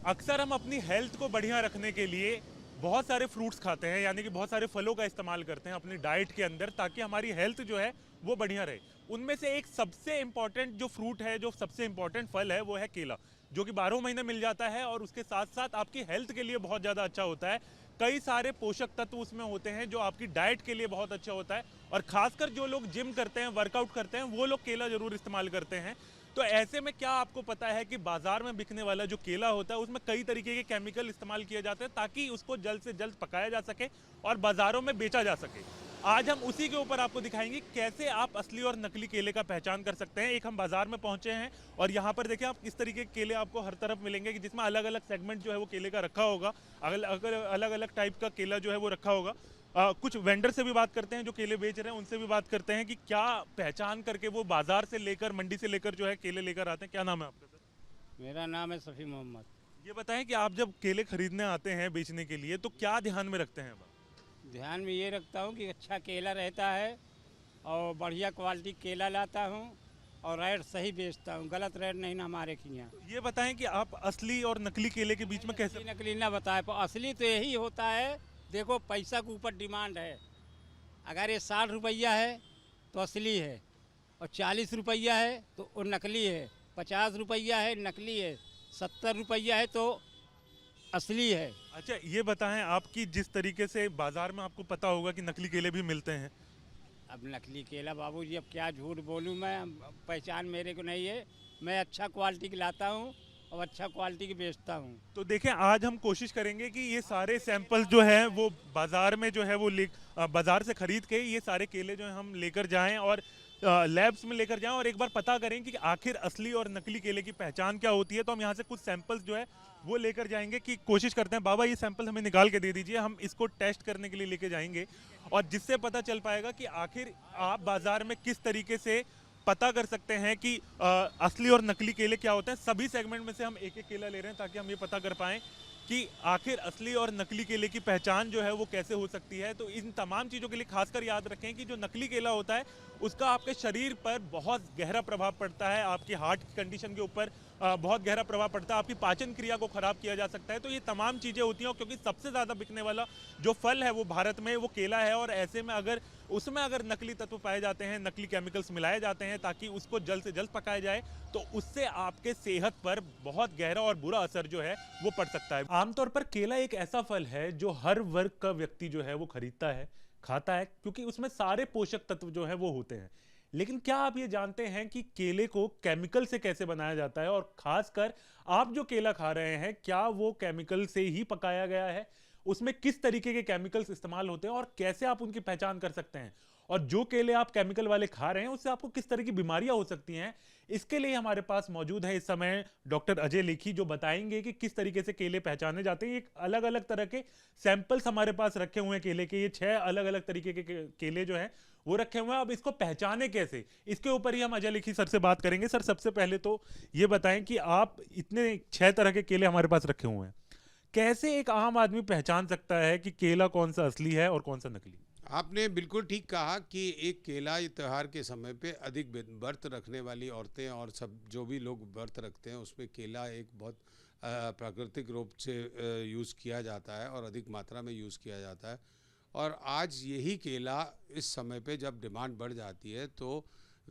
अक्सर हम अपनी हेल्थ को बढ़िया रखने के लिए बहुत सारे फ्रूट्स खाते हैं, यानी कि बहुत सारे फलों का इस्तेमाल करते हैं अपनी डाइट के अंदर, ताकि हमारी हेल्थ जो है वो बढ़िया रहे। उनमें से एक सबसे इम्पॉर्टेंट जो फ्रूट है, जो सबसे इम्पॉर्टेंट फल है, वो है केला, जो कि 12 महीने मिल जाता है और उसके साथ साथ आपकी हेल्थ के लिए बहुत ज़्यादा अच्छा होता है। कई सारे पोषक तत्व उसमें होते हैं जो आपकी डाइट के लिए बहुत अच्छा होता है। और खासकर जो लोग जिम करते हैं, वर्कआउट करते हैं, वो लोग केला जरूर इस्तेमाल करते हैं। तो ऐसे में क्या आपको पता है कि बाजार में बिकने वाला जो केला होता है उसमें कई तरीके के केमिकल इस्तेमाल किए जाते हैं ताकि उसको जल्द से जल्द पकाया जा सके और बाजारों में बेचा जा सके। आज हम उसी के ऊपर आपको दिखाएंगे कैसे आप असली और नकली केले का पहचान कर सकते हैं। एक हम बाजार में पहुंचे हैं और यहाँ पर देखिए आप किस तरीके के केले आपको हर तरफ मिलेंगे, कि जिसमें अलग अलग सेगमेंट जो है वो केले का रखा होगा, अगर अलग अलग टाइप का केला जो है वो रखा होगा। कुछ वेंडर से भी बात करते हैं जो केले बेच रहे हैं, उनसे भी बात करते हैं कि क्या पहचान करके वो बाजार से लेकर, मंडी से लेकर जो है केले लेकर आते हैं। क्या नाम है आपका सर? मेरा नाम है सफ़ी मोहम्मद। ये बताएं कि आप जब केले खरीदने आते हैं बेचने के लिए तो क्या ध्यान में रखते हैं आप? ध्यान में ये रखता हूँ कि अच्छा केला रहता है और बढ़िया क्वालिटी केला लाता हूँ और रेट सही बेचता हूँ, गलत रेट नहीं ना हमारे के यहाँ। तो ये बताएं कि आप असली और नकली केले के बीच में कैसे? असली नकली ना बताए पर असली तो यही होता है। देखो पैसा के ऊपर डिमांड है। अगर ये 60 रुपया है तो असली है, और 40 रुपया है तो वो नकली है, 50 रुपया है नकली है, 70 रुपया है तो असली है। अच्छा, ये बताएं आपकी जिस तरीके से बाजार में आपको पता होगा कि नकली केले भी मिलते हैं। अब नकली केला बाबूजी, अब क्या झूठ बोलूँ मैं, पहचान मेरे को नहीं है। मैं अच्छा क्वालिटी की लाता हूँ और अच्छा क्वालिटी की बेचता हूँ। तो देखें, आज हम कोशिश करेंगे कि ये सारे सैंपल्स जो हैं वो बाजार में जो है वो बाजार से खरीद के ये सारे केले जो हैं हम लेकर जाएं और लैब्स में लेकर जाएं और एक बार पता करें कि आखिर असली और नकली केले की पहचान क्या होती है। तो हम यहाँ से कुछ सैंपल्स जो है वो लेकर जाएंगे, कि कोशिश करते हैं। बाबा, ये सैंपल हमें निकाल के दे दीजिए, हम इसको टेस्ट करने के लिए लेके जाएंगे और जिससे पता चल पाएगा कि आखिर आप बाजार में किस तरीके से पता कर सकते हैं कि असली और नकली केले क्या होते हैं। सभी सेगमेंट में से हम एक एक केला ले रहे हैं ताकि हम ये पता कर पाएं कि आखिर असली और नकली केले की पहचान जो है वो कैसे हो सकती है। तो इन तमाम चीज़ों के लिए खासकर याद रखें कि जो नकली केला होता है उसका आपके शरीर पर बहुत गहरा प्रभाव पड़ता है, आपकी हार्ट की कंडीशन के ऊपर बहुत गहरा प्रभाव पड़ता है, आपकी पाचन क्रिया को खराब किया जा सकता है। तो ये तमाम चीज़ें होती हैं, क्योंकि सबसे ज़्यादा बिकने वाला जो फल है वो भारत में वो केला है। और ऐसे में अगर उसमें अगर नकली तत्व पाए जाते हैं, नकली केमिकल्स मिलाए जाते हैं ताकि उसको जल्द से जल्द पकाया जाए, तो उससे आपके सेहत पर बहुत गहरा और बुरा असर जो है वो पड़ सकता है। आमतौर पर केला एक ऐसा फल है जो हर वर्ग का व्यक्ति जो है वो खरीदता है, खाता है, क्योंकि उसमें सारे पोषक तत्व जो है वो होते हैं। लेकिन क्या आप ये जानते हैं कि केले को केमिकल से कैसे बनाया जाता है, और खासकर आप जो केला खा रहे हैं क्या वो केमिकल से ही पकाया गया है? उसमें किस तरीके के केमिकल्स इस्तेमाल होते हैं और कैसे आप उनकी पहचान कर सकते हैं? और जो केले आप केमिकल वाले खा रहे हैं उससे आपको किस तरह की बीमारियां हो सकती हैं? इसके लिए हमारे पास मौजूद है इस समय डॉक्टर अजय लेखी, जो बताएंगे कि किस तरीके से केले पहचाने जाते हैं। एक अलग अलग तरह के सैंपल्स हमारे पास रखे हुए हैं केले के, ये 6 अलग अलग तरीके के केले जो हैं वो रखे हुए हैं। अब इसको पहचाने कैसे, इसके ऊपर ही हम अजय लेखी सर से बात करेंगे। सर, सबसे पहले तो ये बताएं कि आप इतने 6 तरह के केले हमारे पास रखे हुए हैं, कैसे एक आम आदमी पहचान सकता है कि केला कौन सा असली है और कौन सा नकली? आपने बिल्कुल ठीक कहा कि एक केला त्योहार के समय पे अधिक व्रत रखने वाली औरतें और सब जो भी लोग व्रत रखते हैं उसमें केला एक बहुत प्राकृतिक रूप से यूज़ किया जाता है और अधिक मात्रा में यूज़ किया जाता है। और आज यही केला इस समय पे जब डिमांड बढ़ जाती है तो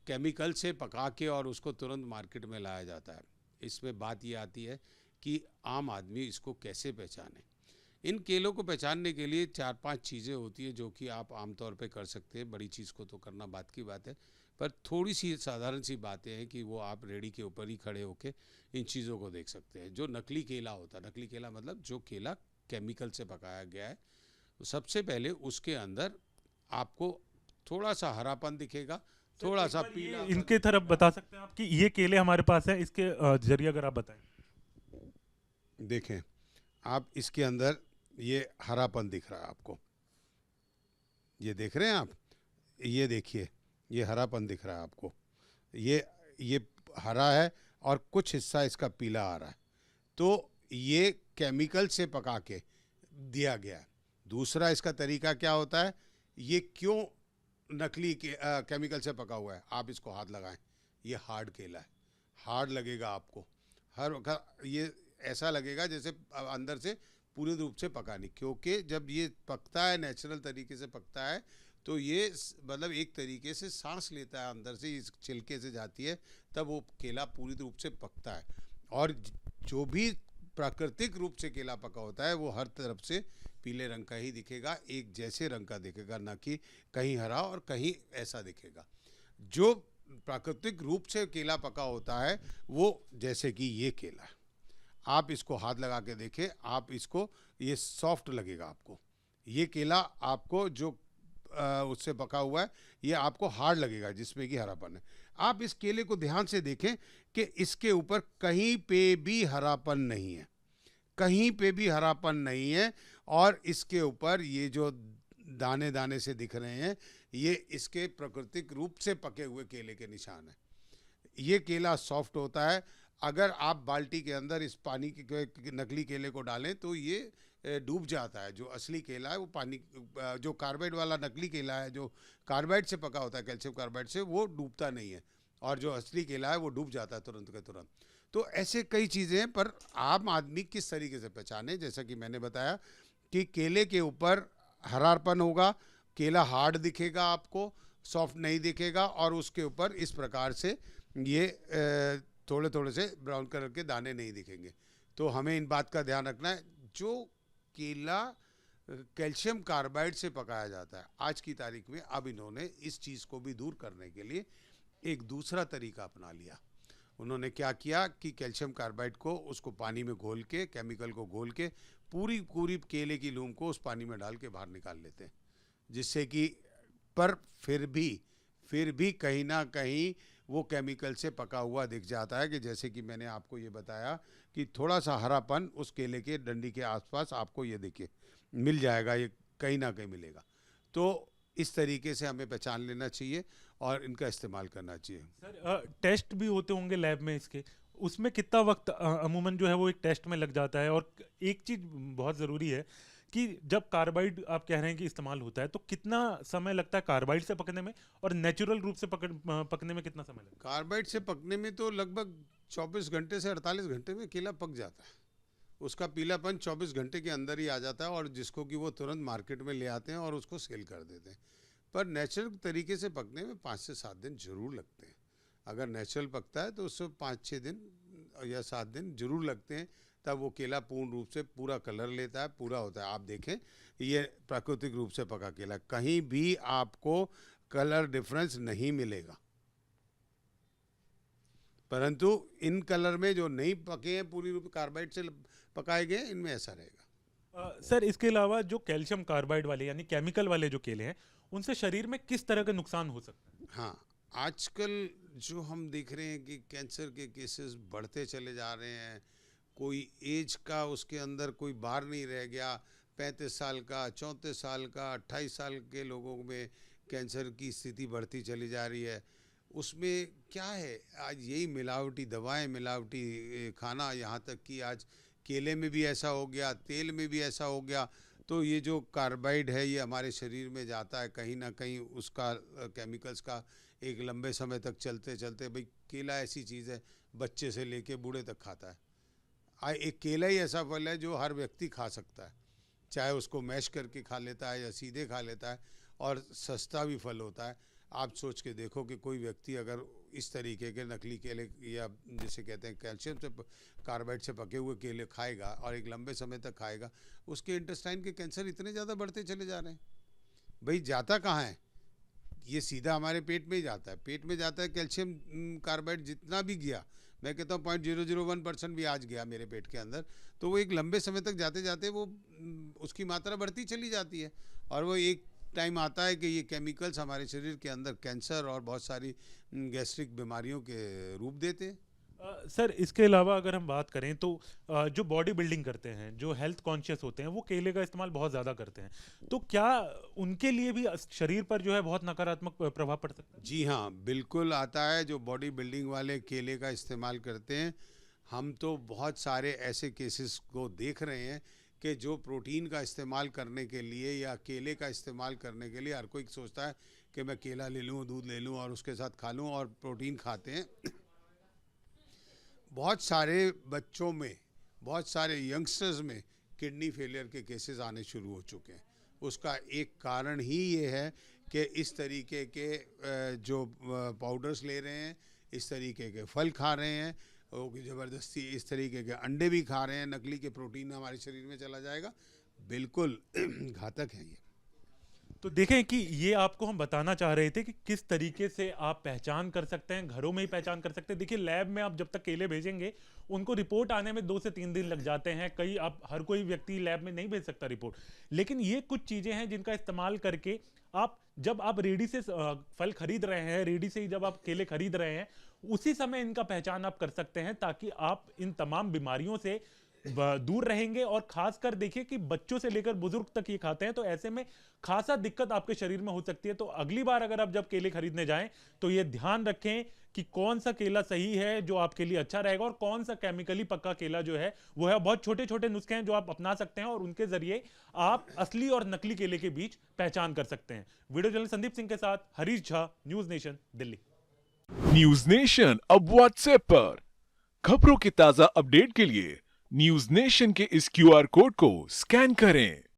केमिकल से पका के और उसको तुरंत मार्केट में लाया जाता है। इसमें बात ये आती है कि आम आदमी इसको कैसे पहचाने। इन केलों को पहचानने के लिए 4-5 चीज़ें होती है जो कि आप आमतौर पे कर सकते हैं। बड़ी चीज़ को तो करना बात की बात है, पर थोड़ी सी साधारण सी बातें हैं कि वो आप रेडी के ऊपर ही खड़े होके इन चीज़ों को देख सकते हैं। जो नकली केला होता है, नकली केला मतलब जो केला केमिकल से पकाया गया है, सबसे पहले उसके अंदर आपको थोड़ा सा हरापन दिखेगा, थोड़ा सा पीला। इनके तरफ बता सकते हैं आप कि ये केले हमारे पास है, इसके जरिए अगर आप बताएं। देखें आप, इसके अंदर ये हरापन दिख रहा है आपको, ये देख रहे हैं आप, ये देखिए, ये हरापन दिख रहा है आपको, ये हरा है और कुछ हिस्सा इसका पीला आ रहा है। तो ये केमिकल से पका के दिया गया है। दूसरा इसका तरीका क्या होता है, ये क्यों नकली केमिकल से पका हुआ है, आप इसको हाथ लगाएं, ये हार्ड केला है, हार्ड लगेगा आपको हर वक्त। ये ऐसा लगेगा जैसे अंदर से पूरे रूप से पका नहीं, क्योंकि जब ये पकता है नेचुरल तरीके से पकता है तो ये मतलब एक तरीके से सांस लेता है अंदर से, इस छिलके से जाती है, तब वो केला पूरी रूप से पकता है। और जो भी प्राकृतिक रूप से केला पका होता है वो हर तरफ से पीले रंग का ही दिखेगा, एक जैसे रंग का दिखेगा, ना कि कहीं हरा और कहीं ऐसा दिखेगा। जो प्राकृतिक रूप से केला पका होता है वो जैसे कि ये केला है, आप इसको हाथ लगा के देखें, आप इसको, ये सॉफ्ट लगेगा आपको। ये केला आपको जो उससे पका हुआ है ये आपको हार्ड लगेगा जिसमें कि हरापन है। आप इस केले को ध्यान से देखें कि इसके ऊपर कहीं पे भी हरापन नहीं है, कहीं पे भी हरापन नहीं है। और इसके ऊपर ये जो दाने दाने से दिख रहे हैं ये इसके प्राकृतिक रूप से पके हुए केले के निशान हैं। ये केला सॉफ्ट होता है। अगर आप बाल्टी के अंदर इस पानी के नकली केले को डालें तो ये डूब जाता है। जो असली केला है वो पानी, जो कार्बाइड वाला नकली केला है जो कार्बाइड से पका होता है, कैल्शियम कार्बाइड से, वो डूबता नहीं है, और जो असली केला है वो डूब जाता है तुरंत के तुरंत। तो ऐसे कई चीज़ें हैं, पर आम आदमी किस तरीके से पहचाने, जैसा कि मैंने बताया कि केले के ऊपर हरापन होगा, केला हार्ड दिखेगा आपको, सॉफ्ट नहीं दिखेगा, और उसके ऊपर इस प्रकार से ये थोड़े थोड़े से ब्राउन कलर के दाने नहीं दिखेंगे। तो हमें इन बात का ध्यान रखना है। जो केला कैल्शियम कार्बाइड से पकाया जाता है, आज की तारीख में अब इन्होंने इस चीज़ को भी दूर करने के लिए एक दूसरा तरीका अपना लिया। उन्होंने क्या किया कि कैल्शियम कार्बाइड को, उसको पानी में घोल के, केमिकल को घोल के पूरी पूरी केले की लूम को उस पानी में डाल के बाहर निकाल लेते हैं, जिससे कि पर फिर भी कहीं ना कहीं वो केमिकल से पका हुआ दिख जाता है। कि जैसे कि मैंने आपको ये बताया कि थोड़ा सा हरापन उस केले के डंडी के आसपास आपको ये देखिए मिल जाएगा, ये कहीं ना कहीं मिलेगा। तो इस तरीके से हमें पहचान लेना चाहिए और इनका इस्तेमाल करना चाहिए। सर टेस्ट भी होते होंगे लैब में इसके, उसमें कितना वक्त अमूमन जो है वो एक टेस्ट में लग जाता है? और एक चीज़ बहुत ज़रूरी है कि जब कार्बाइड आप कह रहे हैं कि इस्तेमाल होता है तो कितना समय लगता है कार्बाइड से पकने में, और नेचुरल रूप से पकने में कितना समय लगता है? कार्बाइड से पकने में तो लगभग 24 घंटे से 48 घंटे में केला पक जाता है। उसका पीलापन 24 घंटे के अंदर ही आ जाता है, और जिसको कि वो तुरंत मार्केट में ले आते हैं और उसको सेल कर देते हैं। पर नेचुरल तरीके से पकने में 5 से 7 दिन जरूर लगते हैं। अगर नेचुरल पकता है तो उससे 5-6 दिन या 7 दिन जरूर लगते हैं, तब वो केला पूर्ण रूप से पूरा कलर लेता है, पूरा होता है। आप देखें ये प्राकृतिक रूप से पका केला, कहीं भी आपको कलर डिफरेंस नहीं मिलेगा। परंतु इन कलर में जो नहीं पके हैं पूरी रूप कार्बाइड से पकाए गए, इनमें ऐसा रहेगा। सर इसके अलावा जो कैल्शियम कार्बाइड वाले यानी केमिकल वाले जो केले हैं उनसे शरीर में किस तरह का नुकसान हो सकता है? हाँ, आजकल जो हम देख रहे हैं कि कैंसर के केसेस बढ़ते चले जा रहे हैं। कोई एज का उसके अंदर कोई बार नहीं रह गया। 35 साल का, 34 साल का, 28 साल के लोगों में कैंसर की स्थिति बढ़ती चली जा रही है। उसमें क्या है, आज यही मिलावटी दवाएं, मिलावटी खाना, यहाँ तक कि आज केले में भी ऐसा हो गया, तेल में भी ऐसा हो गया। तो ये जो कार्बाइड है ये हमारे शरीर में जाता है, कहीं ना कहीं उसका केमिकल्स का एक लंबे समय तक चलते चलते, भाई केला ऐसी चीज़ है बच्चे से लेके बूढ़े तक खाता है। एक केला ही ऐसा फल है जो हर व्यक्ति खा सकता है, चाहे उसको मैश करके खा लेता है या सीधे खा लेता है, और सस्ता भी फल होता है। आप सोच के देखो कि कोई व्यक्ति अगर इस तरीके के नकली केले या जिसे कहते हैं कैल्शियम से कार्बाइड से पके हुए केले खाएगा और एक लंबे समय तक खाएगा, उसके इंटेस्टाइन के कैंसर इतने ज़्यादा बढ़ते चले जा रहे हैं। भाई जाता कहाँ है, ये सीधा हमारे पेट में ही जाता है। पेट में जाता है कैल्शियम कार्बाइड, जितना भी गया, मैं कहता हूँ 0.001% भी आज गया मेरे पेट के अंदर, तो वो एक लंबे समय तक जाते जाते वो उसकी मात्रा बढ़ती चली जाती है, और वो एक टाइम आता है कि ये केमिकल्स हमारे शरीर के अंदर कैंसर और बहुत सारी गैस्ट्रिक बीमारियों के रूप देते हैं। सर इसके अलावा अगर हम बात करें तो जो बॉडी बिल्डिंग करते हैं, जो हेल्थ कॉन्शियस होते हैं, वो केले का इस्तेमाल बहुत ज़्यादा करते हैं, तो क्या उनके लिए भी शरीर पर जो है बहुत नकारात्मक प्रभाव पड़ सकता है? जी हाँ, बिल्कुल आता है। जो बॉडी बिल्डिंग वाले केले का इस्तेमाल करते हैं, हम तो बहुत सारे ऐसे केसेस को देख रहे हैं कि जो प्रोटीन का इस्तेमाल करने के लिए या केले का इस्तेमाल करने के लिए हर कोई सोचता है कि मैं केला ले लूँ, दूध ले लूँ और उसके साथ खा लूँ, और प्रोटीन खाते हैं। बहुत सारे बच्चों में बहुत सारे यंगस्टर्स में किडनी फेलियर के केसेस आने शुरू हो चुके हैं। उसका एक कारण ही ये है कि इस तरीके के जो पाउडर्स ले रहे हैं, इस तरीके के फल खा रहे हैं, और ज़बरदस्ती इस तरीके के अंडे भी खा रहे हैं, नकली के प्रोटीन हमारे शरीर में चला जाएगा। बिल्कुल घातक है ये। तो देखें कि ये आपको हम बताना चाह रहे थे कि किस तरीके से आप पहचान कर सकते हैं, घरों में ही पहचान कर सकते हैं। देखिए लैब में आप जब तक केले भेजेंगे उनको रिपोर्ट आने में 2 से 3 दिन लग जाते हैं। कई आप हर कोई व्यक्ति लैब में नहीं भेज सकता रिपोर्ट, लेकिन ये कुछ चीजें हैं जिनका इस्तेमाल करके आप जब आप रेडी से फल खरीद रहे हैं, रेडी से ही जब आप केले खरीद रहे हैं, उसी समय इनका पहचान आप कर सकते हैं, ताकि आप इन तमाम बीमारियों से दूर रहेंगे। और खासकर देखिए कि बच्चों से लेकर बुजुर्ग तक ये खाते हैं, तो ऐसे में खासा दिक्कत आपके शरीर में हो सकती है। तो अगली बार अगर आप जब केले खरीदने जाएं तो ये ध्यान रखें कि कौन सा केला सही है जो आपके लिए अच्छा रहेगा, और कौन सा केमिकली पक्का केला जो है वो है। बहुत छोटे छोटे नुस्खे हैं जो आप अपना सकते हैं और उनके जरिए आप असली और नकली केले के बीच पहचान कर सकते हैं। वीडियो जर्नलिस्ट संदीप सिंह के साथ Harish Jha, news nation, Delhi. News nation अब व्हाट्सएप पर खबरों के ताजा अपडेट के लिए न्यूज नेशन के इस QR कोड को स्कैन करें।